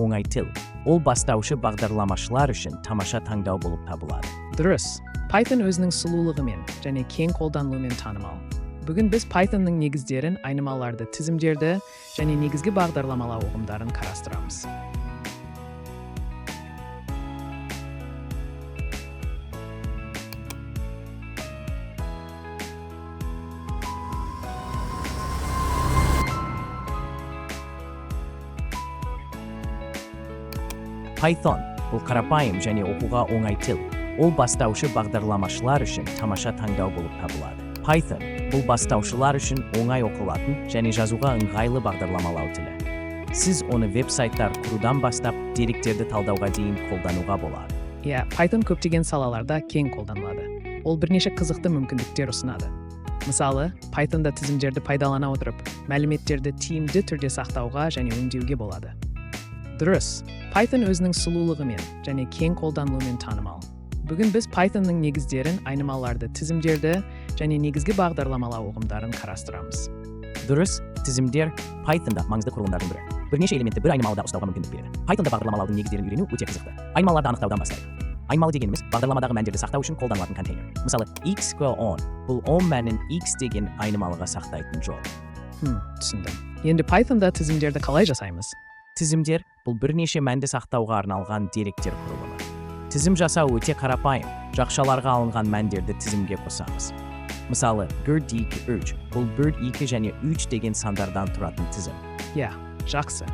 оңай тіл. Ол бастаушы бағдарламашылар үшін тамаша таңдау болып табылады. Дұрыс. Python өзінің сұлулығымен және кең қолданылуымен танымал. Бүгін біз Pythonның негіздерін, айнымаларды, тізімдерді және негізгі бағдарламалау ұғымдарын қарастырамыз. Python бұл қарапайым және оқуға оңай тіл. Ол бастаушы бағдарламашылар үшін тамаша таңдау болып табылады. Python бұл бастаушылар үшін оңай оқылатын және жазуға ыңғайлы бағдарламалау тілі. Сіз оны веб-сайттар құрудан бастап деректерді талдауға дейін қолдануға болады. Python көптеген салаларда кең қолданылады. Ол бірнеше қызықты мүмкіндіктер ұсынады. Мысалы, Pythonда тізімдерді пайдалана отырып, мәліметтерді тиімді түрде сақтауға және өңдеуге болады. Дұрыс. Python өзінің сұлулығымен және кең қолданылуымен танымал. Бүгін біз Pythonның негіздерін, айнымаларды, тізімдерді және негізгі бағдарламалау ұғымдарын қарастырамыз. Дұрыс, тізімдер Pythonда маңызды құрылымдардың бірі. Бірнеше элементті бір айнымалыда ұстауға мүмкіндік береді. Pythonда бағдарламалаудың негіздерін үйрену өте қызықты. Айнымаларды анықтаудан бастайды. Айнымалы дегеніміз бағдарламадағы мәндерді сақтау үшін қолданылатын контейнер. Мысалы, x = 10. Бұл 10 мәнін x деген айнымалыға сақтайтын жол. Түсіндім. Енді Pythonда тізімдерді қалай жасаймыз? Тізімдер бұл бірнеше мәнді сақтауға арналған деректер құрылымы. Тізім жасау өте қарапайым. Жақшаларға алынған мәндерді тізімге қосамыз. Мысалы, 1, 2, 3. Бұл 1, 2 және 3 деген сандардан тұратын тізім. Жақсы.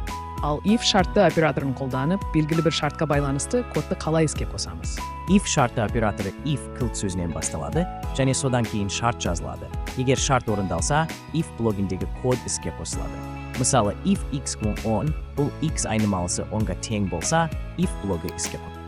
Ал if шартты операторын қолданып, белгілі бір шартқа байланысты кодты қалай іске қосамыз? If шартты операторы if кілт сөзінен басталады және содан кейін шарт жазылады. Егер шарт орындалса, if блогіндегі код іске қосылады. Мысалы, if x = 10, бұл x айнымалысы 10-ға тең болса, if блогы іске қосылады.